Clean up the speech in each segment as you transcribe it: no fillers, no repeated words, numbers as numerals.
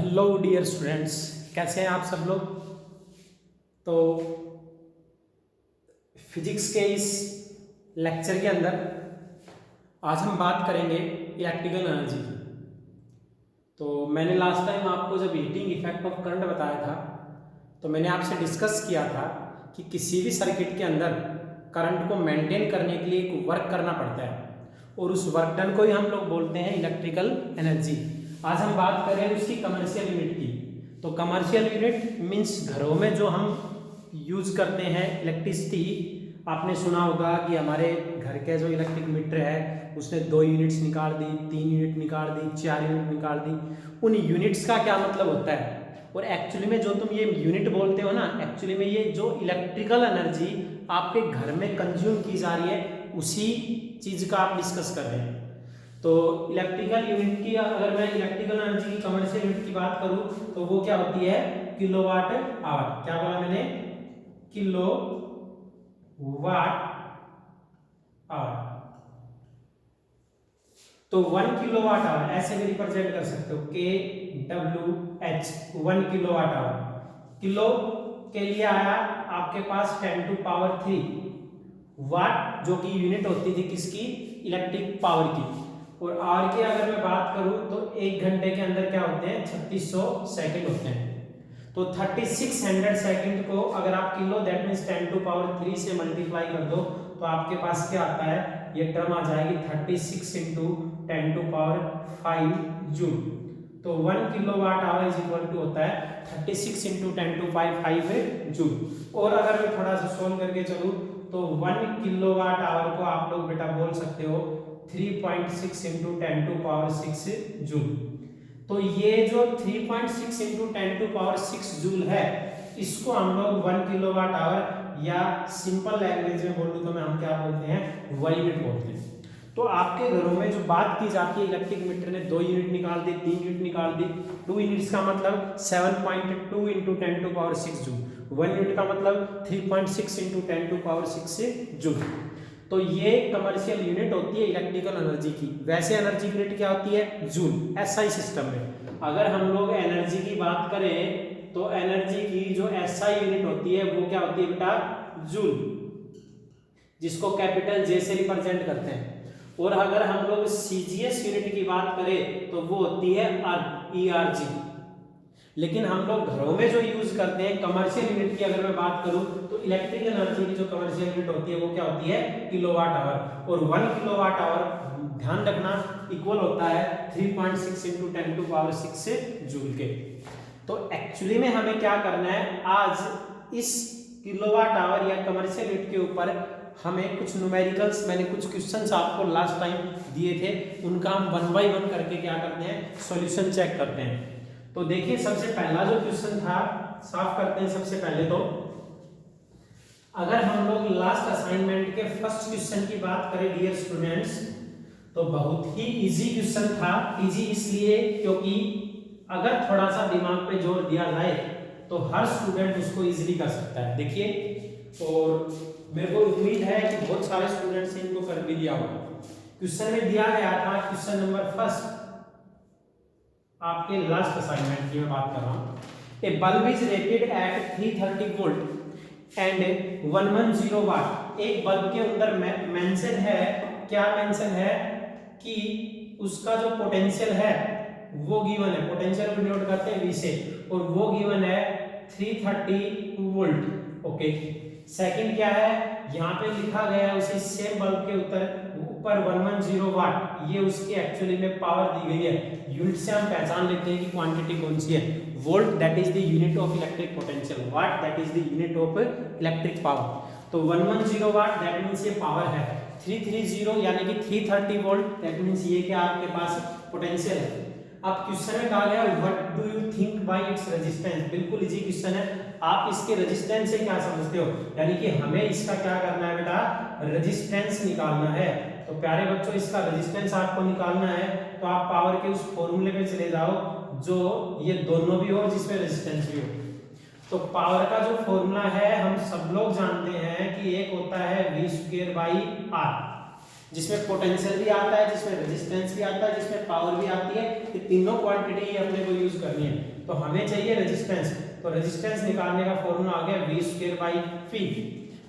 Hello dear students, कैसे हैं आप सब लोग। तो फिजिक्स के इस लेक्चर के अंदर आज हम बात करेंगे इलेक्ट्रिकल एनर्जी की। तो मैंने लास्ट टाइम आपको जब हीटिंग इफेक्ट ऑफ करंट बताया था तो मैंने आपसे डिस्कस किया था कि किसी भी सर्किट के अंदर करंट को मेंटेन करने के लिए एक वर्क करना पड़ता है और उस वर्क डन को ही हम लोग बोलते हैं इलेक्ट्रिकल एनर्जी। आज हम बात कर रहे हैं उसकी कमर्शियल यूनिट की। तो कमर्शियल यूनिट मीन्स घरों में जो हम यूज करते हैं इलेक्ट्रिसिटी। आपने सुना होगा कि हमारे घर के जो इलेक्ट्रिक मीटर है उसने 2 यूनिट्स निकाल दी, 3 यूनिट निकाल दी, 4 यूनिट निकाल दी। उन यूनिट्स का क्या मतलब होता है और एक्चुअली में जो तुम ये यूनिट बोलते हो ना, एक्चुअली में ये जो इलेक्ट्रिकल एनर्जी आपके घर में कंज्यूम की जा रही है उसी चीज का आप डिस्कस कर रहे हैं। तो इलेक्ट्रिकल यूनिट की अगर मैं इलेक्ट्रिकल एनर्जी की कमर्शियल यूनिट की बात करूं तो वो क्या होती है, किलोवाट आवर। क्या बोला मैंने, किलो वाट आवर। तो 1 किलोवाट आवर ऐसे भी रिप्रेजेंट कर सकते हो, के W H 1 kilowatt our. Kilo के लिए आया आपके पास 10 टू पावर 3 वाट, जो कि यूनिट होती थी किसकी, इलेक्ट्रिक पावर की। और आवर की अगर मैं बात करूं तो 1 घंटे के अंदर क्या होते हैं, 3600 सेकंड होते हैं। तो 3600 सेकंड को अगर आप kilo that means 10 to power 3 से मल्टीप्लाई कर दो तो आपके पास क्या आता है, ये टर्म आ जाएगी 36 इंटू 10 टू पावर 5 जूल। तो 1 kilowatt hour is equal to होता है 36 इंटू 10 टू पावर 5 जूल। और अगर मैं थोड़ा सा सोल्व करके चलूं तो 1 किलोवाट आवर को आप लोग बेटा बोल सकते हो 3.6 इंटू 10 टू पावर 6 जूल। तो ये जो 3.6 इंटू 10 टू पावर 6 जूल है इसको हम लोग 1 किलोवाट आवर या सिंपल लैंग्वेज में बोलूं तो हम क्या बोलते हैं, 1 यूनिट बोलते हैं। तो आपके घरों में जो बात की जाती है, इलेक्ट्रिक मीटर ने 2 यूनिट निकाल दी, 3 यूनिट निकाल दी। 2 यूनिट्स का मतलब 7.2 into 10 to power 6 joule. 1 unit का मतलब 3.6 इंटू 10 टू पावर 6 जूल। तो ये कमर्शियल यूनिट होती है इलेक्ट्रिकल एनर्जी की। वैसे एनर्जी यूनिट क्या होती है, जूल। एसआई सिस्टम में अगर हम लोग एनर्जी की बात करें तो एनर्जी की जो एसआई यूनिट होती है वो क्या होती है बेटा, जूल, जिसको कैपिटल जे से रिप्रेजेंट करते हैं। और अगर हम लोग सीजीएस यूनिट की बात करें तो वो होती है अर्ग, ईआरजी। लेकिन हम लोग घरों में जो यूज करते हैं कमर्शियल यूनिट की अगर मैं बात करूं तो इलेक्ट्रिकल एनर्जी की जो कमर्शियल यूनिट होती है वो क्या होती है, किलोवाट आवर। और 1 किलोवाट आवर ध्यान रखना इक्वल होता है 3.6 इंटू 10 टू पावर 6 जूल के। तो एक्चुअली में हमें क्या करना है, आज इस किलोवाट आवर या कमर्शियल यूनिट के ऊपर हमें कुछ न्यूमेरिकल्स, मैंने कुछ क्वेश्चंस आपको लास्ट टाइम दिए थे, उनका हम 1 बाय 1 करके क्या करते हैं, सॉल्यूशन चेक करते हैं। तो देखिए सबसे पहला जो क्वेश्चन था, साफ करते हैं सबसे पहले। तो अगर हम लोग लास्ट असाइनमेंट के फर्स्ट क्वेश्चन की बात करें डियर स्टूडेंट्स तो बहुत ही इजी क्वेश्चन था। इजी इसलिए क्योंकि अगर थोड़ा सा दिमाग पे जोर दिया जाए तो हर स्टूडेंट उसको इजीली कर सकता है। देखिए, और मेरे को उम्मीद है कि बहुत सारे स्टूडेंट्स ने इनको कर भी लिया होगा। क्वेश्चन में दिया गया था, क्वेश्चन नंबर फर्स्ट आपके लास्ट असाइनमेंट की मैं बात कर रहा हूं। A bulb is rated at 330 volt and 110 watt. एक बल्ब के अंदर मेंशन है, क्या मेंशन है कि उसका जो पोटेंशियल है वो गिवन है, पोटेंशियल को डिनोट करते हैं V से, और वो गिवन है 330 वोल्ट। ओके, सेकंड क्या है, यहाँ पे लिखा गया है उसी सेम बल्ब के ऊपर 110 वाट, ये उसकी एक्चुअली में पावर दी गई है। यूनिट से हम पहचान लेते हैं कि क्वांटिटी कौन सी है। Volt that is the unit of electric potential, watt that is the unit of electric power. तो 110 वाट दैट मींस ये पावर है, 330 यानी कि 330 वोल्ट दैट मींस ये क्या आपके पास पोटेंशियल है। अब क्वेश्चन में कहा गया what do you think by its resistance. बिल्कुल इजी क्वेश्चन है, आप इसके रेजिस्टेंस से क्या समझते हो, यानी कि हमें इसका क्या करना है बेटा, रेजिस्टेंस निकालना है। तो प्यारे बच्चों इसका रेजिस्टेंस आपको निकालना है तो आप पावर के उस फॉर्मूले पे चले जाओ जो ये दोनों भी हो जिसमें रेजिस्टेंस भी हो। तो पावर का जो फॉर्मूला है हम सब लोग जानते हैं कि एक होता है v² बाई r, जिसमें पोटेंशियल भी आता है, जिसमें रेजिस्टेंस भी भी आता है जिसमें पावर भी आती है, ये तीनों क्वांटिटी ही अपने को यूज करनी है। तो हमें चाहिए रेजिस्टेंस, तो रेजिस्टेंस निकालने का फॉर्मूला आ गया v square by p,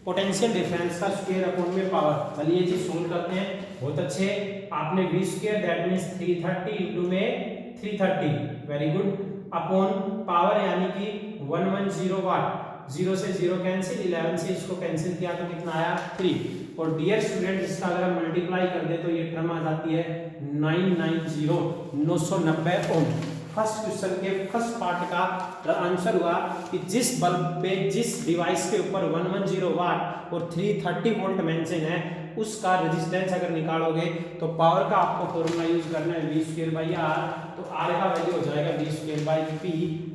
potential difference का स्क्वायर अपॉन में पावर। चलिए ये चीज सोल्व करते हैं। बहुत अच्छे, आपने v square that means 330 into में 330, वेरी गुड, अपॉन पावर यानी कि 110 वाट, 0 से 0 कैंसिल, 11 से इसको कैंसिल किया तो कितना आया 3। और डियर स्टूडेंट इसका अगर हम मल्टीप्लाई कर दे तो ये टर्म आ जाती है 990 ओम। फर्स्ट क्वेश्चन के फर्स्ट पार्ट का आंसर हुआ कि जिस बल्ब पे जिस डिवाइस के ऊपर 110 वाट और 330 वोल्ट मेंशन है उसका रेजिस्टेंस अगर निकालोगे तो पावर का आपको फॉर्मूला यूज करना है v स्क्वायर बाई r, तो r का वैल्यू हो जाएगा v स्क्वायर बाई p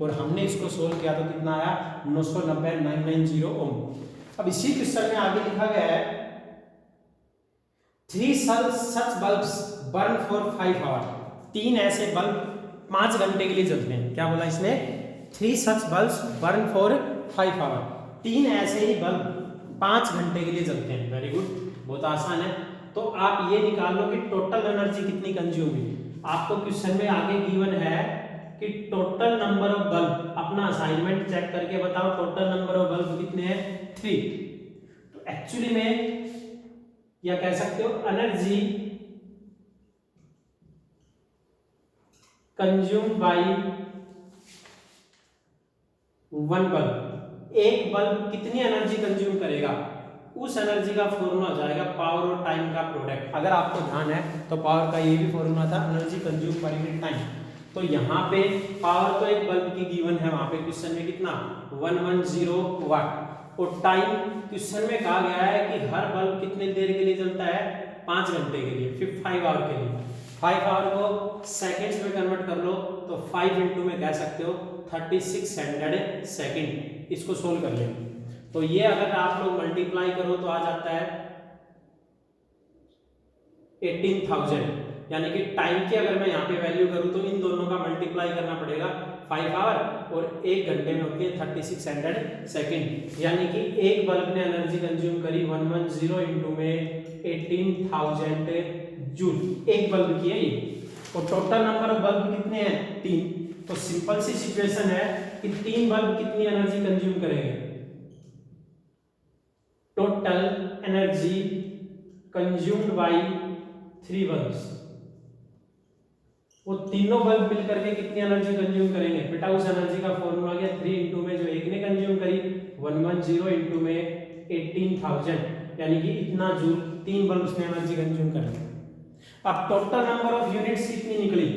और हमने इसको सोल्व किया तो कितना आया 990 ओम। अब इसी क्वेश्चन में आगे लिखा गया है 3 such bulbs burn for 5 hours, 3 ऐसे बल्ब 5 घंटे के लिए जलते हैं। क्या बोला इसने? 3 such bulbs burn for 5 hours, 3 ऐसे ही बल्ब 5 घंटे के लिए जलते हैं। वेरी गुड, बहुत आसान है। तो आप ये निकाल लो कि टोटल एनर्जी कितनी कंज्यूम हुई। आपको क्वेश्चन में आगे गिवन है कि टोटल नंबर ऑफ बल्ब, अपना असाइनमेंट चेक करके बताओ टोटल नंबर ऑफ बल्ब कितने हैं 3। तो एक्चुअली में या कह सकते हो energy consume by one bulb, एक बल्ब कितनी एनर्जी कंज्यूम करेगा उस एनर्जी का फॉर्मूला हो जाएगा पावर और टाइम का प्रोडक्ट। अगर आपको ध्यान है तो पावर का ये भी फॉर्मूला था energy consume per unit time. तो यहाँ पे पावर तो एक बल्ब की गिवन है, वहां पे क्वेश्चन में कितना 110 वाट, और टाइम क्वेश्चन में कहा गया है कि हर बल्ब कितने देर के लिए जलता है 5 घंटे के लिए, फिर 5 आवर के लिए। 5 आवर को सेकंड्स में कन्वर्ट कर लो तो 5 इंटू में कह सकते हो 3600 सेकंड। इसको सोल्व कर लेंगे तो ये अगर आप लोग मल्टीप्लाई करो तो आ जाता है 18,000, यानी कि टाइम की अगर मैं यहाँ पे वैल्यू करूँ तो इन दोनों का मल्टीप्लाई करना पड़ेगा 5 आवर और 1 घंटे में होती है 3600 सेकंड, यानी कि एक बल्ब ने एनर्जी कंज्यूम करी 110 इंटू में 18,000 जूल, एक बल्ब की है ये। और टोटल नंबर ऑफ बल्ब कितने हैं 3। तो सिंपल सी सिचुएशन है कि 3 बल्ब कितनी एनर्जी कंज्यूम करेंगे। Total energy consumed by 3 bulbs, वो तीनों बल्ब मिलकर के कितनी एनर्जी कंज्यूम करेंगे बेटा, उस एनर्जी का फॉर्मूला गया 3 इंटू में जो एक ने कंज्यूम करी 110 इंटू में 18,000, यानी कि इतना जूल 3 बल्ब्स ने एनर्जी कंज्यूम करी। अब टोटल नंबर ऑफ यूनिट्स कितनी निकली,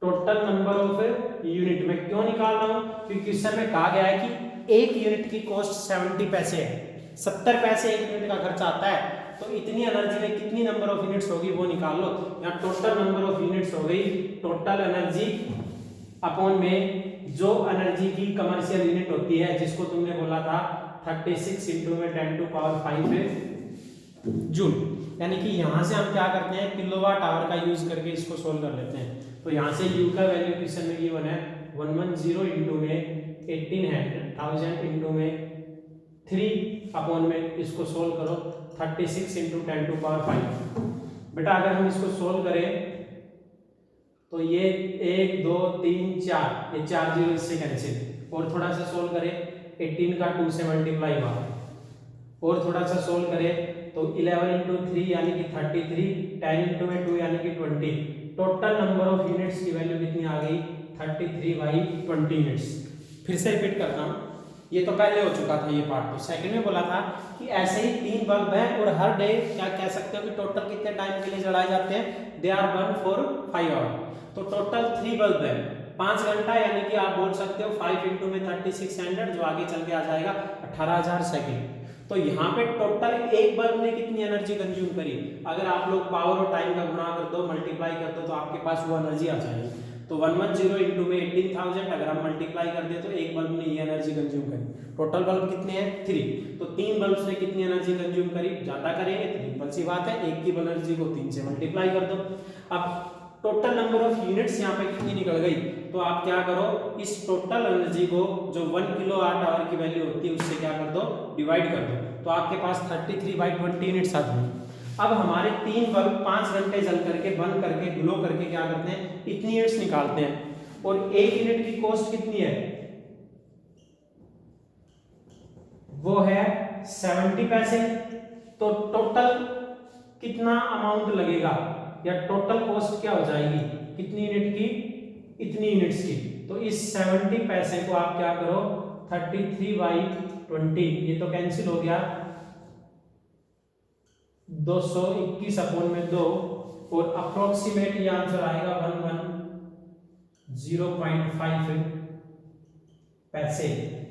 टोटल नंबर ऑफ यूनिट में क्यों निकाल रहा हूं क्योंकि क्वेश्चन में कहा गया है कि एक यूनिट की कॉस्ट 70 पैसे है, 70 पैसे एक यूनिट का खर्चा आता है, तो इतनी एनर्जी में कितनी नंबर ऑफ यूनिट्स होगी वो निकाल लो। यहाँ टोटल नंबर ऑफ यूनिट्स हो गई टोटल एनर्जी अपॉन में जो एनर्जी की कमर्शियल यूनिट होती है जिसको तुमने बोला था 36 इंटू में 10 टू पावर 5 जूल, यानी कि यहाँ से हम क्या करते हैं किलोवाट आवर का यूज करके इसको सोल्व कर लेते हैं। तो यहाँ से यू का वैल्यू क्वेश्चन में गिवन है 110 इंटू में 18,000 इंटू में 3 अपॉन में इसको सोल्व करो 36 इंटू 10 टू पावर 5। बेटा अगर हम इसको सोल्व करें तो ये 1 2 3 4, ये 4 जीरो इससे कैंसिल, और थोड़ा सा सोल्व करें 18 का 2 से मल्टीप्लाई हुआ, और थोड़ा सा सोल्व करें तो 11 इंटू 3 यानी कि 33, 10 इंटू में 2 यानी कि 20। टोटल नंबर ऑफ यूनिट्स की वैल्यू कितनी आ गई 33/20 यूनिट्स। फिर से रिपीट करता हूँ, ये तो पहले हो चुका था ये पार्ट, तो सेकंड में बोला था कि ऐसे ही 3 बल्ब हैं और हर डे क्या कह सकते हो कि टोटल कितने टाइम के लिए जलाए जाते हैं, they are burn for 5 hour. तो टोटल 3 बल्ब है 5 घंटा, यानी कि आप बोल सकते हो 5 इंटू में 3600 जो आगे चल के आ जाएगा 18,000 सेकेंड। तो यहाँ पे टोटल एक बल्ब ने कितनी एनर्जी कंज्यूम करी, अगर आप लोग पावर और टाइम का गुणा कर दो मल्टीप्लाई कर दो तो आपके पास वो एनर्जी आ जाएगी। तो 110 इंटू में 18,000 अगर हम मल्टीप्लाई कर दे तो एक बल्ब ने ये एनर्जी कंज्यूम करी। टोटल बल्ब कितने हैं 3, तो 3 बल्ब्स ने कितनी एनर्जी कंज्यूम करी, ज्यादा करेंगे तो सिंपल सी बात है एक की एनर्जी को 3 से मल्टीप्लाई कर दो। अब टोटल नंबर ऑफ यूनिट्स यहाँ पे कितनी निकल गई, तो आप क्या करो इस टोटल एनर्जी को जो 1 किलोवाट आवर की वैल्यू होती है उससे क्या कर दो डिवाइड कर दो, तो आपके पास 33/20 यूनिट्स आ जाएंगे। अब हमारे 3 बल्ब 5 घंटे जल करके बंद करके ग्लो करके क्या करते हैं, इतनी यूनिट्स निकालते हैं। और 1 यूनिट की कॉस्ट कितनी है, वो है 70 पैसे। तो टोटल कितना अमाउंट लगेगा या टोटल कॉस्ट क्या हो जाएगी, कितनी यूनिट की, इतनी यूनिट्स की। तो इस 70 पैसे को आप क्या करो, 33/20, ये तो कैंसिल हो गया, 221 अपॉन में 2, और अप्रोक्सीमेट ये आंसर आएगा 110.5 पैसे,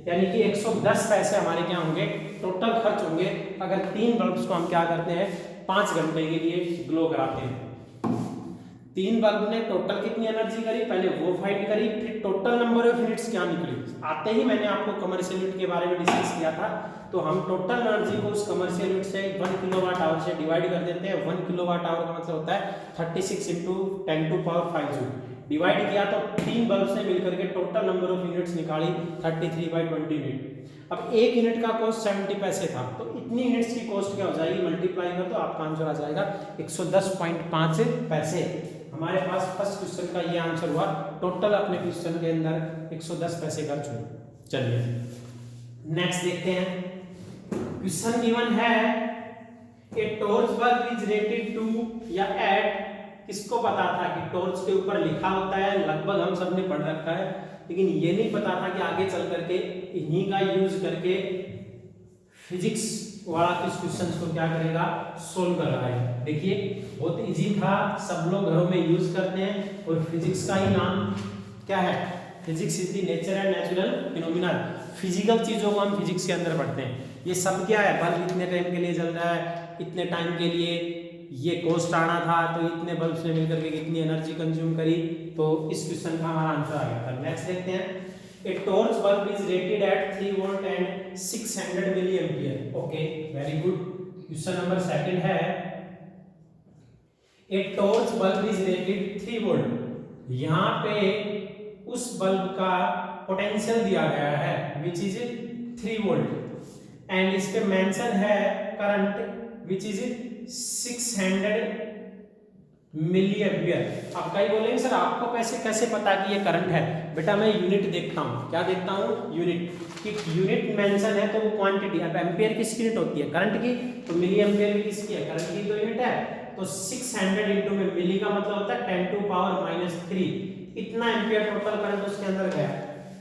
यानी कि 110 पैसे हमारे क्या होंगे, टोटल खर्च होंगे अगर 3 बल्ब्स को हम क्या करते हैं, 5 घंटे के लिए ग्लो कराते हैं। 3 बल्ब ने टोटल कितनी एनर्जी करी, पहले वो फाइंड करी, फिर टोटल नंबर ऑफ यूनिट्स क्या निकली। आते ही मैंने आपको कमर्शियल यूनिट के बारे में डिस्कस किया था। तो हम टोटल एनर्जी को उस कमर्शियल यूनिट से 1 किलोवाट आवर से डिवाइड कर देते हैं। 1 किलोवाट आवर का मतलब होता है 36 × 10⁵ जूल। डिवाइड किया तो 3 बल्ब ने मिलकर के टोटल नंबर ऑफ यूनिट्स निकाली 33/20 यूनिट। अब 1 यूनिट का कॉस्ट 70 पैसे था, तो इतनी यूनिट्स की कॉस्ट क्या हो जाएगी, मल्टीप्लाई कर तो आपका आंसर आ जाएगा 110.5 पैसे। हमारे पास फर्स्ट क्वेश्चन का ये आंसर हुआ। टोटल अपने क्वेश्चन के अंदर 110 पैसे खर्च हुए। चलिए नेक्स्ट देखते हैं। क्वेश्चन गिवन है a torch bulb is rated to या एट, किसको पता था कि टॉर्च के ऊपर लिखा होता है, लगभग हम सब ने पढ़ रखा है, लेकिन ये नहीं पता था कि आगे चल करके इन्हीं का यूज करके फिजिक्स वाला इस क्वेश्चन को क्या करेगा, सोल्व कर रहा है। देखिए बहुत इजी था, सब लोग घरों में यूज करते हैं, और फिजिक्स का ही नाम क्या है, physics is the nature and natural phenomena. Physical चीजों को हम फिजिक्स के अंदर पढ़ते हैं। ये सब क्या है, बल्ब इतने टाइम के लिए जल रहा है, इतने टाइम के लिए ये कॉस्ट आना था, तो इतने बल्ब से मिलकर के कितनी एनर्जी कंज्यूम करी, तो इस क्वेश्चन का हमारा आंसर आ गया था। नेक्स्ट देखते हैं। A torch bulb is rated at 3 volt and 600 milliampere. Okay, very good. Question number second है, a torch bulb is rated 3 volt. यहाँ पे उस बल्ब का पोटेंशियल दिया गया है which is 3 volt and इस पे मेंशन है current which is 600 milli ampere. आप कई बोलेंगे सर आपको कैसे पता कि ये करंट है। बेटा मैं यूनिट देखता हूँ, क्या देखता हूँ, यूनिट कि यूनिट मेंशन है तो वो क्वांटिटी। अब एम्पियर किसकी यूनिट होती है, करंट की, तो मिली एम्पियर भी किसकी है, करंट की तो यूनिट है। तो 600 इंटू में मिली का मतलब होता है 10⁻³ इतना एम्पियर टोटल करंट उसके अंदर गया।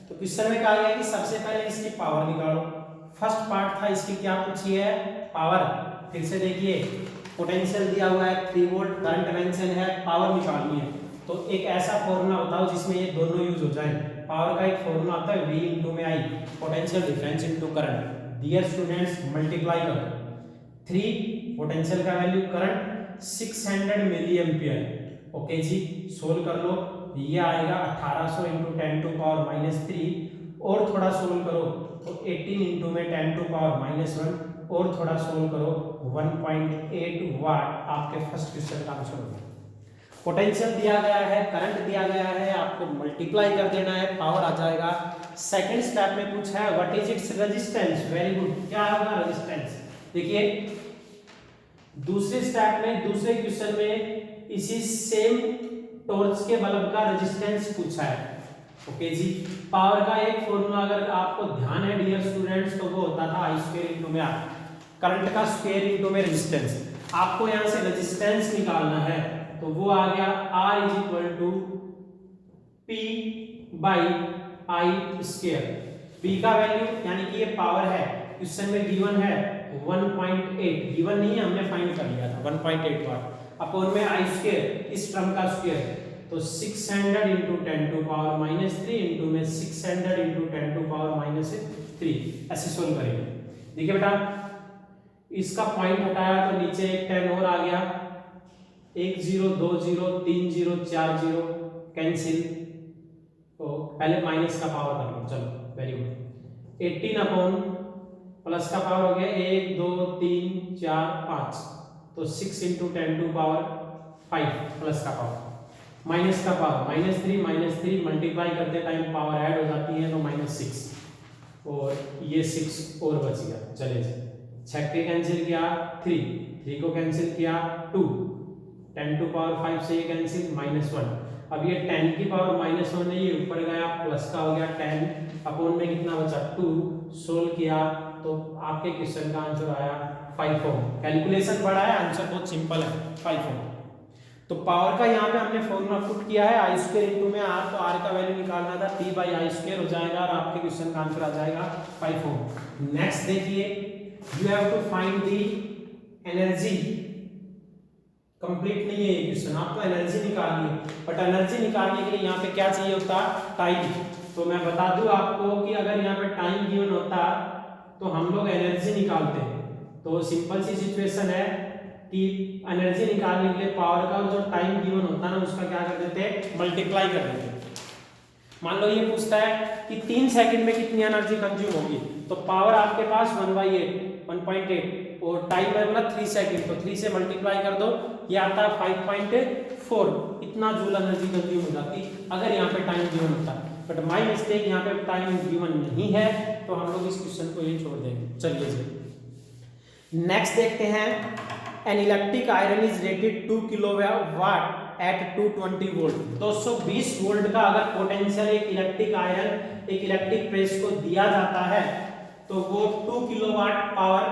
तो क्वेश्चन में कहा गया कि सबसे पहले इसकी पावर निकालो। फर्स्ट पार्ट था इसकी क्या पूछी है, पावर। फिर से देखिए पोटेंशियल दिया हुआ है 3 वोल्ट, करंट मेंशन है, पावर निकालनी है। तो एक ऐसा फॉर्मूला बताओ जिसमें ये दोनों यूज हो जाए। पावर का एक फॉर्मूला आता है V × में I, potential difference into current. Dear students multiply करो, 3 पोटेंशियल का value, current 600 milli ampere. Okay जी, सोल्व कर लो, ये आएगा 1800 × 10⁻³ और थोड़ा सोल्व करो तो 18 इंटू में 10⁻⁻1 और थोड़ा सोल्व करो 1.8 वाट आपके फर्स्ट क्वेश्चन का आंसर होगा। पोटेंशियल दिया गया है, करंट दिया गया है, आपको मल्टीप्लाई कर देना है, पावर आ जाएगा। सेकंड स्टेप में पूछा है what is its resistance. Very good, क्या होगा रेजिस्टेंस। देखिए दूसरे स्टेप में, दूसरे क्वेश्चन में इसी सेम टॉर्च के बल्ब का रेजिस्टेंस पूछा है। ओके जी, पावर का एक फॉर्मूला अगर आपको ध्यान है डियर स्टूडेंट्स तो वो होता था I² × में R, करंट का स्क्वायर इंटू में रेजिस्टेंस। आपको यहां से रेजिस्टेंस निकालना है तो वो आ गया R = P/I²। P का वैल्यू यानी कि ये पावर है, क्वेश्चन में गिवन है 1.8, गिवन नहीं है, हमने फाइंड कर लिया था 1.8 वाट अपॉन में I², इस टर्म का स्क्वायर, तो 600 × 10⁻³ इंटू में 600 × 10⁻³ ऐसे सोल्व करेंगे। देखिए बेटा इसका पॉइंट हटाया तो नीचे एक 10 और आ गया, 1 0 2 0 3 0 4 0 कैंसिल, तो पहले माइनस का पावर कर लो। चलो वेरी गुड, 18 अपॉन प्लस का पावर हो गया 1 2 3 4 5, तो 6 × 10⁵ प्लस का पावर, माइनस का पावर -3 मल्टीप्लाई करते टाइम पावर ऐड हो जाती है तो -6 और ये 6 और बच गया। चलिए 6 के कैंसिल किया 3, 3 को कैंसिल किया 2, 10 टू पावर 5 से ये कैंसिल -1। अब ये 10 की पावर -1 नहीं, ये ऊपर गया प्लस का हो गया 10 अपॉन में कितना बचा 2, सोल्व किया तो आपके क्वेश्चन का आंसर आया 5 ओम। कैलकुलेशन बड़ा है, आंसर बहुत सिंपल है 5 ओम। तो पावर का यहाँ पे हमने फॉर्मूला पुट किया है आई स्क्वायर इंटू में आर, तो आर का वैल्यू निकालना था P बाई आई स्क्वायर हो जाएगा और आपके क्वेश्चन का आंसर आ जाएगा 5 ओम। नेक्स्ट देखिए, you have to find the energy. Complete नहीं है ये क्वेश्चन, आपको एनर्जी निकालनी है, बट एनर्जी निकालने के लिए यहाँ पे क्या चाहिए होता, टाइम। तो मैं बता दूं आपको कि अगर यहाँ पे टाइम गिवन होता तो हम लोग एनर्जी निकालते हैं। तो सिंपल सी सिचुएशन है कि एनर्जी निकालने के लिए पावर का जो टाइम गिवन होता है ना, उसका क्या कर देते हैं, मल्टीप्लाई कर देते हैं। मान लो ये पूछता है कि 3 सेकंड में कितनी एनर्जी कंज्यूम होगी, तो पावर आपके पास 1/8 और टाइम है बोला 3 सेकंड, तो 3 से मल्टीप्लाई कर दो, ये आता है 5.4, इतना जूल एनर्जी कंज्यूम हो जाती अगर यहाँ पे टाइम गिवन होता। बट माय मिस्टेक, यहाँ पे टाइम गिवन नहीं है, तो हम लोग इस क्वेश्चन को ये छोड़ देंगे। चलिए नेक्स्ट देखते हैं, an electric iron is rated 2 kilowatt at 220 volt. 220 volt का अगर पोटेंशियल एक इलेक्ट्रिक आयरन एक इलेक्ट्रिक प्रेस को दिया जाता है तो वो 2 किलोवाट पावर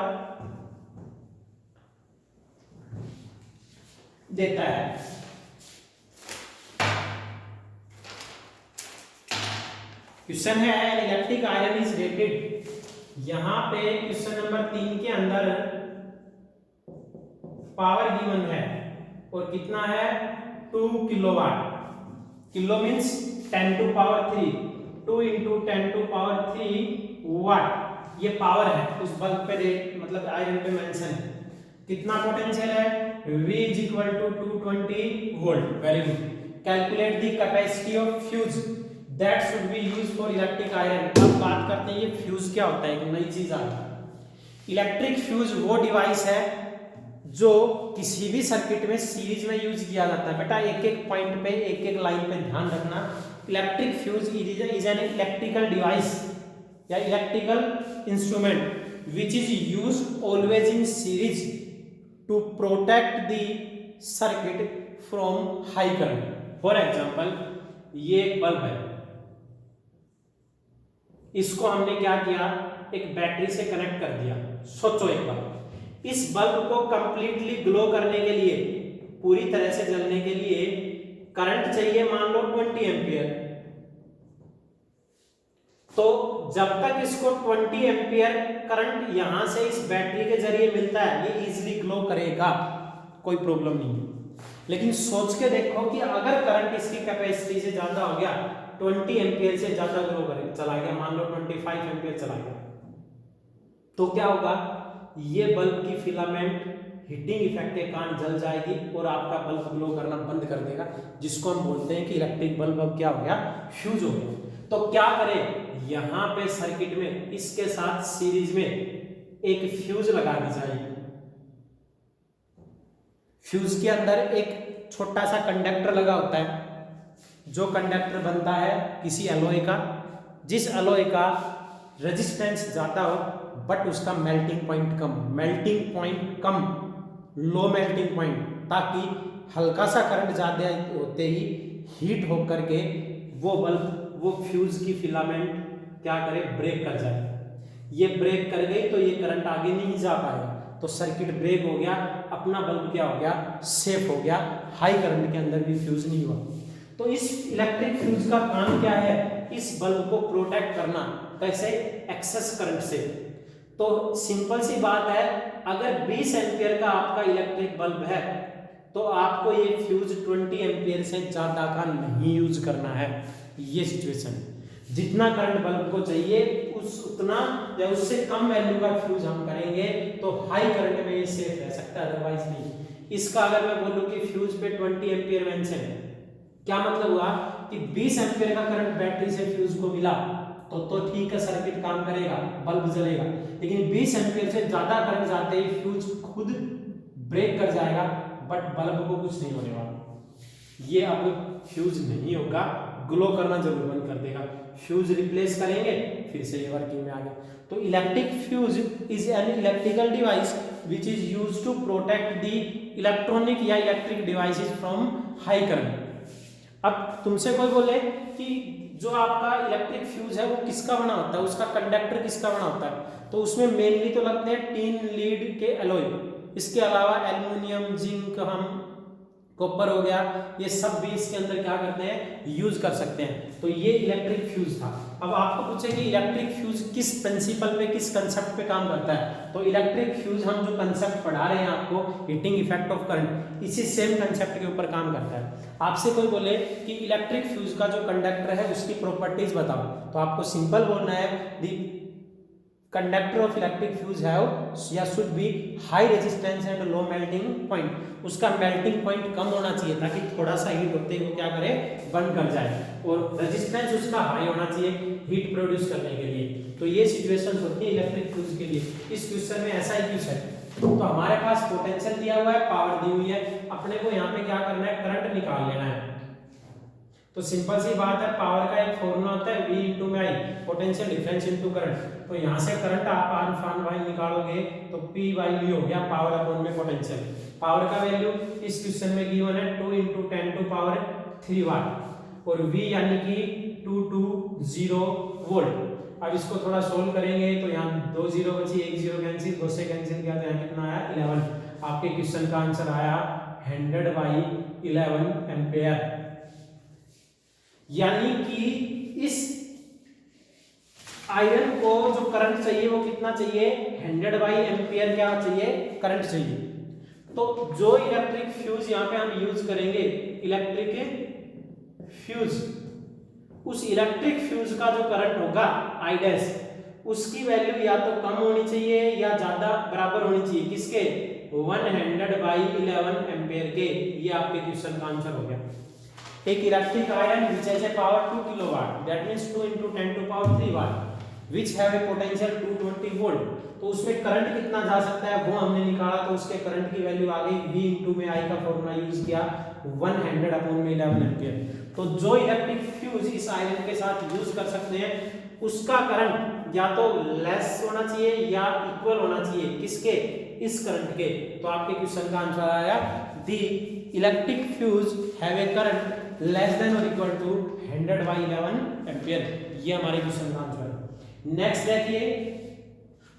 देता है। क्वेश्चन है N electric iron is rated, यहां पे क्वेश्चन नंबर 3 के अंदर पावर गिवन है और कितना है 2 kilowatt. Kilo means 10 to power 3, 2 into 10 to power 3 watt ये पावर है उस बल्ब पे रेट मतलब आयरन पे मेंशन है। कितना पोटेंशियल है, V is equal to 220 volt. Very good. Calculate the capacity of fuse that should be used for electric iron. अब बात करते हैं ये फ्यूज क्या होता है, एक नई चीज आ गई। इलेक्ट्रिक फ्यूज वो डिवाइस है जो किसी भी सर्किट में सीरीज में यूज किया जाता है। बेटा एक एक पॉइंट पे एक एक लाइन पे ध्यान रखना, electric fuse is an electrical device या electrical instrument which is used always in series to protect the circuit from high current. For example ये एक बल्ब है, इसको हमने क्या किया, एक बैटरी से कनेक्ट कर दिया। सोचो एक बार, इस बल्ब को कंप्लीटली ग्लो करने के लिए, पूरी तरह से जलने के लिए करंट चाहिए मान लो 20 एम्पियर। तो जब तक इसको 20 एम्पियर करंट यहां से इस बैटरी के जरिए मिलता है ये इजीली ग्लो करेगा, कोई प्रॉब्लम नहीं है। लेकिन सोच के देखो कि अगर करंट इसकी कैपेसिटी से ज्यादा हो गया, 20 एम्पियर से ज्यादा ग्लो करे चला गया, मान लो 25 एम्पियर चला गया, तो क्या होगा, ये बल्ब की फिलामेंट हीटिंग इफेक्ट के कारण जल जाएगी और आपका बल्ब ग्लो करना बंद कर देगा, जिसको हम बोलते हैं कि इलेक्ट्रिक बल्ब अब क्या हो गया, फ्यूज हो गया। तो क्या करें, यहां पे सर्किट में इसके साथ सीरीज में एक फ्यूज लगा दी जाएगी। फ्यूज के अंदर एक छोटा सा कंडक्टर लगा होता है, जो कंडक्टर बनता है किसी एलॉय का, जिस एलॉय का रेजिस्टेंस ज्यादा हो बट उसका मेल्टिंग पॉइंट कम, लो मेल्टिंग पॉइंट, ताकि हल्का सा करंट ज्यादा होते ही हीट होकर के वो बल्ब, वो फ्यूज की फिलामेंट क्या करे, ब्रेक कर जाए। ये ब्रेक कर गई तो ये करंट आगे नहीं जा पाएगा, तो सर्किट ब्रेक हो गया, अपना बल्ब क्या हो गया, सेफ हो गया, हाई करंट के अंदर भी फ्यूज नहीं हुआ। तो इस इलेक्ट्रिक फ्यूज का काम क्या है, इस बल्ब को प्रोटेक्ट करना। कैसे, एक्सेस करंट से। तो सिंपल सी बात है, अगर 20 एम्पियर का आपका इलेक्ट्रिक बल्ब है तो आपको ये फ्यूज 20 एम्पियर से ज्यादा का नहीं यूज करना है। ये सिचुएशन, जितना करंट बल्ब को चाहिए उतना या उससे कम वैल्यू का फ्यूज हम करेंगे तो हाई करंट में ये सेफ रह सकता है, अदरवाइज नहीं। इसका अगर मैं बोलूं कि फ्यूज पे 20 एम्पियर मेंशन है, क्या मतलब हुआ कि 20 एम्पियर का करंट बैटरी से फ्यूज को मिला तो ठीक है, सर्किट काम करेगा, बल्ब जलेगा। लेकिन 20 एम्पियर से ज्यादा करंट जाते ही फ्यूज खुद ब्रेक कर जाएगा, बट बल्ब को कुछ नहीं होने वाला। ये अब फ्यूज नहीं होगा, ग्लो करना जरूर बंद कर देगा। फ्यूज रिप्लेस करेंगे फिर से ये वर्किंग में आ गया। तो electric fuse is an electrical device which is used to protect the electronic या electric devices from high current. अब तुमसे कोई बोले कि जो आपका इलेक्ट्रिक फ्यूज है वो किसका बना होता है, उसका कंडक्टर किसका बना होता है, तो उसमें मेनली तो लगते हैं टीन लीड के एलॉय, इसके अलावा एल्युमिनियम, जिंक, हम कॉपर हो गया, ये सब भी इसके अंदर क्या करते हैं, यूज कर सकते हैं। तो ये इलेक्ट्रिक फ्यूज था। अब आपको पूछे कि इलेक्ट्रिक फ्यूज किस प्रिंसिपल पे, किस कंसेप्ट पे काम करता है, तो इलेक्ट्रिक फ्यूज हम जो कंसेप्ट पढ़ा रहे हैं आपको, हीटिंग इफेक्ट ऑफ करंट, इसी सेम कंसेप्ट के ऊपर काम करता है। आपसे कोई बोले कि इलेक्ट्रिक फ्यूज का जो कंडक्टर है उसकी प्रॉपर्टीज बताओ, तो आपको सिंपल बोलना है the conductor of electric fuse have या should be high resistance and low melting point. उसका मेल्टिंग पॉइंट कम होना चाहिए ताकि थोड़ा सा हीट होते ही वो क्या करे, बर्न कर जाए, और रेजिस्टेंस उसका हाई होना चाहिए हीट प्रोड्यूस करने के लिए। तो ये सिचुएशन होती है इलेक्ट्रिक फ्यूज के लिए। इस क्वेश्चन में ऐसा ही क्वेश्चन है। तो हमारे पास पोटेंशियल दिया हुआ है, पावर दी हुई है, अपने को यहाँ पे क्या करना है, करंट निकाल लेना है। तो सिंपल सी बात है, पावर का एक फॉर्मूला होता है V इंटू में आई, पोटेंशियल डिफरेंस इंटू करंट। तो यहाँ से करंट आप आर फान वाई निकालोगे तो P बाई V हो गया पावर अपॉन में पोटेंशियल। पावर का वैल्यू इस क्वेश्चन में गिवन है 2 इंटू 10 टू पावर 3 वाट, और V यानी कि 220 वोल्ट। अब इसको थोड़ा सोल्व करेंगे तो यहाँ 2 जीरो बची, 1 जीरो कैंसिल, 2 से कैंसिल किया तो यहाँ कितना आया 11। आपके क्वेश्चन का आंसर आया 100/11 एम्पेयर। यानी कि इस आयरन को जो करंट चाहिए वो कितना चाहिए, 100/एम्पियर क्या चाहिए, करंट चाहिए। तो जो इलेक्ट्रिक फ्यूज यहाँ पे हम यूज करेंगे, इलेक्ट्रिक फ्यूज, उस इलेक्ट्रिक फ्यूज का जो करंट होगा I डैश, उसकी वैल्यू या तो कम होनी चाहिए या ज्यादा बराबर होनी चाहिए, किसके, 100/11 एम्पियर के। ये आपके क्वेश्चन का आंसर हो गया। एक electric iron which has a power 2 kilowatt, that means 2 into 10 to power 3 watt, which have a potential 220 volt। तो उसमें करंट कितना जा सकता है वो हमने निकाला, तो उसके करंट की वैल्यू आ गई V इंटू में I का फॉर्मूला यूज किया 100/11 एम्पियर। तो जो इलेक्ट्रिक फ्यूज इस आयरन के साथ यूज कर सकते हैं उसका करंट या तो लेस होना चाहिए या इक्वल होना चाहिए, किसके, इस करंट के। तो आपके क्वेश्चन का आंसर आया the electric fuse have a current less than और इक्वल टू 100/11 एम्पियर। ये हमारे क्वेश्चन का आंसर है। नेक्स्ट देखिए,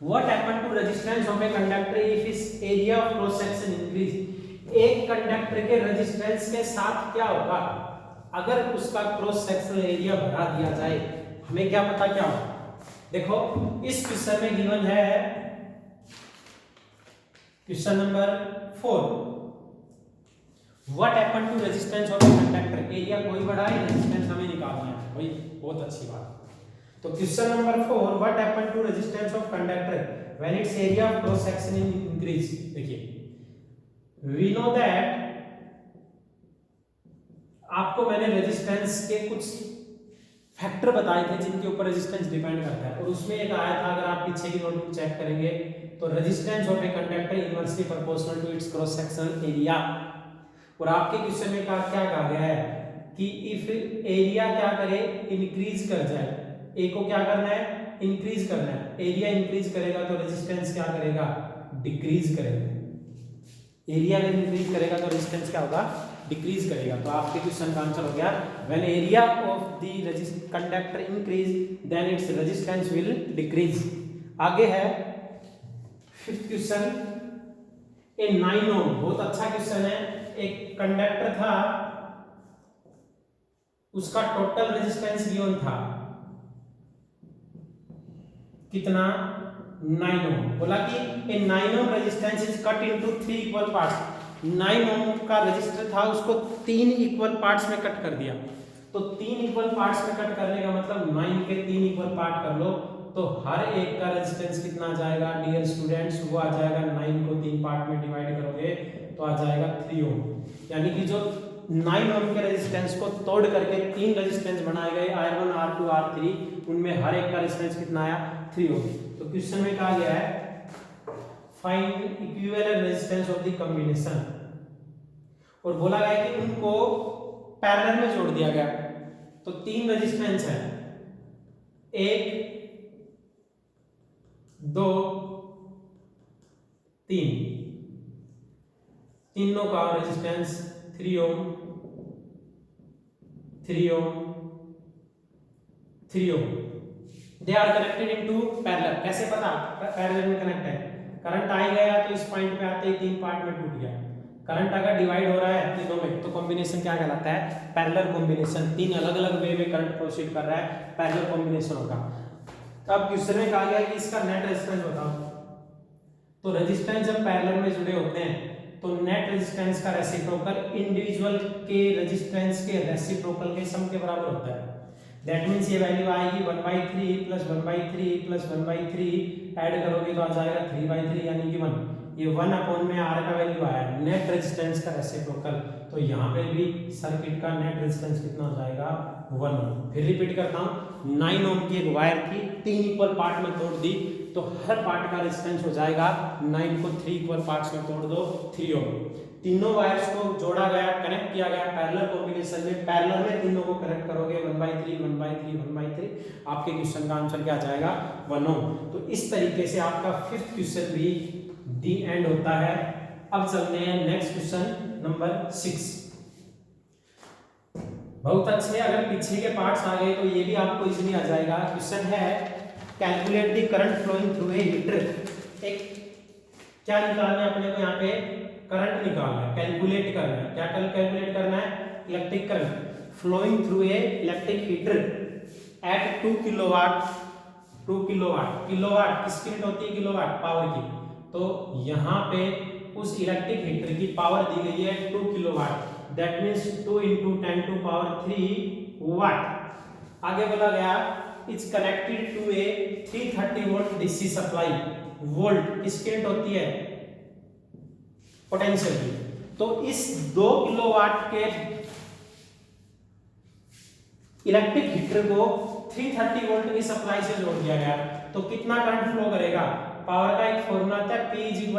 what happen to resistance of a conductor if is area of cross section increase. एक कंडक्टर के रेजिस्टेंस के साथ क्या होगा अगर उसका क्रॉस सेक्शनल एरिया बढ़ा दिया जाए, हमें क्या पता क्या होगा। देखो इस क्वेश्चन में गिवन है question number 4, what happen to resistance of a conductor. Area कोई बढ़ा है, रेजिस्टेंस हमें निकालना है भाई, बहुत अच्छी बात। तो question number 4, what happen to resistance of conductor when its area of cross section increase. देखिए वी नो दैट, आपको मैंने रेजिस्टेंस के कुछ फैक्टर बताए थे जिनके ऊपर रेजिस्टेंस डिपेंड करता है, और उसमें एक आया था, अगर आप पीछे की नोटबुक चेक करेंगे तो resistance of a conductor inversely proportional to its cross sectional area. और आपके क्वेश्चन में क्या कहा गया है कि इफ एरिया क्या करे, इंक्रीज कर जाए, ए को क्या करना है, इंक्रीज करना है, एरिया इंक्रीज करेगा तो रेजिस्टेंस क्या करेगा, डिक्रीज करेगा। एरिया अगर इंक्रीज करेगा तो रेजिस्टेंस क्या होगा, डिक्रीज करेगा। तो आपके क्वेश्चन का आंसर हो गया when area of the conductor increase then its resistance will decrease. आगे है 5th क्वेश्चन, ए 9 ओम, बहुत अच्छा क्वेश्चन है। एक कंडक्टर था, उसका टोटल रेजिस्टेंस गिवन था कितना, 9 ओम। बोला कि ए 9 ohm resistance is cut into 3 equal parts. 9 ओम का रेजिस्टर था, उसको 3 इक्वल पार्ट्स में कट कर दिया। तो 3 इक्वल पार्ट्स में कट करने का मतलब 9 के 3 इक्वल पार्ट कर लो, तो हर एक का रेजिस्टेंस कितना आ जाएगा डियर स्टूडेंट्स, वो आ जाएगा 9 को 3 पार्ट में डिवाइड करोगे तो आ जाएगा 3 ओम। यानी कि जो 9 ओम के रेजिस्टेंस को तोड़ करके 3 रेजिस्टेंस बनाए गए, R1 R2 R3, उनमें हर एक का रेजिस्टेंस कितना आया, 3 ओम। तो क्वेश्चन में कहा गया है find equivalent resistance of the combination, और बोला गया कि उनको पैरेलल में जोड़ दिया गया। तो 3 रेजिस्टेंस है, एक 2 3, तीनों का resistance 3 ohm 3 ohm 3 ohm. They are connected into parallel. कैसे पता पैरेलल में कनेक्ट है? करंट आ गया तो इस पॉइंट पे आते ही 3 पार्ट में टूट गया। करंट अगर डिवाइड हो रहा है तीनों में तो कॉम्बिनेशन क्या कहलाता है? Parallel combination. 3 अलग अलग वे में करंट प्रोसीड कर रहा है, पैरेलल कॉम्बिनेशन होगा। अब क्वेश्चन में कहा गया कि इसका नेट रेजिस्टेंस बताओ। तो रेजिस्टेंस जब पैरेलल में जुड़े होते हैं तो नेट रेजिस्टेंस का रेसिप्रोकल इंडिविजुअल के रेजिस्टेंस के रेसिप्रोकल के सम के बराबर होता है। दैट मींस ये वैल्यू आएगी 1/3 प्लस 1/3 प्लस 1/3 ऐड करोगे तो आ जाएगा 3/3 यानी कि 1। ये 1 अपॉन में आर का वैल्यू आया नेट रेजिस्टेंस का रेसिप्रोकल। तो यहाँ पे भी सर्किट का नेट रेजिस्टेंस कितना हो जाएगा? 1 ओम। फिर रिपीट करता हूँ, 9 ओम की एक वायर की 3 इक्वल पार्ट में तोड़ दी तो हर पार्ट का रेजिस्टेंस हो जाएगा 9 को 3 इक्वल पार्ट्स में तोड़ दो 3 ओम। तीनों वायर्स को जोड़ा गया, कनेक्ट किया गया पैरेलल कॉम्बिनेशन में। पैरेलल में तीनों को कनेक्ट करोगे 1/3 1/3 1/3, आपके क्वेश्चन का आंसर क्या आ जाएगा? 1 ओम। तो इस तरीके से आपका 5th क्वेश्चन भी दी एंड होता है। अब चलते हैं नेक्स्ट क्वेश्चन नंबर 6। बहुत अच्छे, अगर पीछे के पार्ट्स आ गए तो ये भी आपको इजीली आ जाएगा। क्वेश्चन है calculate the current flowing through a heater. एक क्या निकालना है अपने को? यहाँ पे करंट निकालना है, कैलकुलेट करना है। क्या कैलकुलेट करना है? Electric current flowing through a electric heater at 2 kilowatt. 2 kilowatt, kilowatt किसकी यूनिट होती है? किलोवाट पावर की। तो यहाँ पे उस इलेक्ट्रिक हीटर की पावर दी गई है 2 किलोवाट। दैट मींस 2 × 10⁻³ वाट। आगे बोला गया it's connected to a 330 volt DC supply. Volt किसकी यूनिट होती है? पोटेंशियल की। तो इस 2 किलोवाट के इलेक्ट्रिक हीटर को 330 वोल्ट की सप्लाई से जोड़ दिया गया तो कितना करंट फ्लो करेगा? पावर का एक फॉर्मूला था P = V ×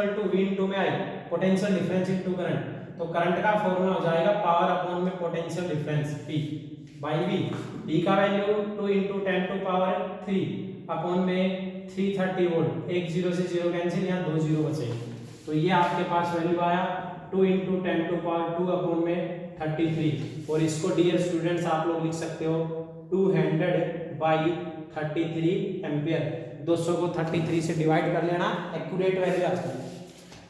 I, potential difference into current. तो करंट का फॉर्मूला हो जाएगा पावर अपॉन में पोटेंशियल डिफरेंस P/V। P का वैल्यू 2 × 10⁻³ अपॉन में 330 वोल्ट। एक 0 से 0 कैंसिल, यहाँ 2 0 बचे। तो ये आपके पास वैल्यू आया 2 × 10⁻² अपॉन में 33। और इसको डियर स्टूडेंट्स आप लोग लिख सकते हो 200/33 एम्पियर। 200 को 33 से डिवाइड कर लेना, एक्यूरेट वैल्यू आ जाएगी।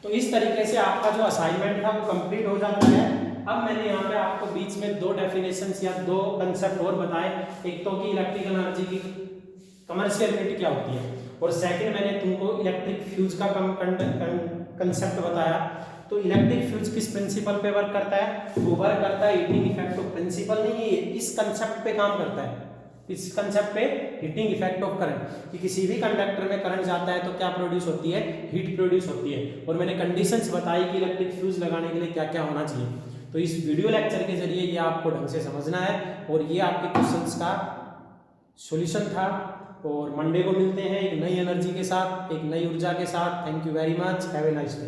तो इस तरीके से आपका जो असाइनमेंट था वो कंप्लीट हो जाता है। अब मैंने यहाँ पे आपको बीच में 2 डेफिनेशंस या 2 कंसेप्ट और बताए। एक तो कि इलेक्ट्रिकल एनर्जी की कमर्शियल यूनिट क्या होती है, और सेकंड मैंने तुमको इलेक्ट्रिक फ्यूज का कंसेप्ट बताया। तो इलेक्ट्रिक फ्यूज किस प्रिंसिपल पे वर्क करता है? वो वर्क करता है हीटिंग इफेक्ट ऑफ प्रिंसिपल नहीं है, इस कंसेप्ट पे काम करता है। इस कंसेप्ट पे हीटिंग इफेक्ट ऑफ करंट कि किसी भी कंडक्टर में करंट जाता है तो क्या प्रोड्यूस होती है? हीट प्रोड्यूस होती है। और मैंने कंडीशंस बताई कि इलेक्ट्रिक फ्यूज लगाने के लिए क्या क्या होना चाहिए। तो इस वीडियो लेक्चर के जरिए ये आपको ढंग से समझना है और ये आपके क्वेश्चंस का सॉल्यूशन था। और मंडे को मिलते हैं एक नई एनर्जी के साथ, एक नई ऊर्जा के साथ। Thank you very much, have a nice day.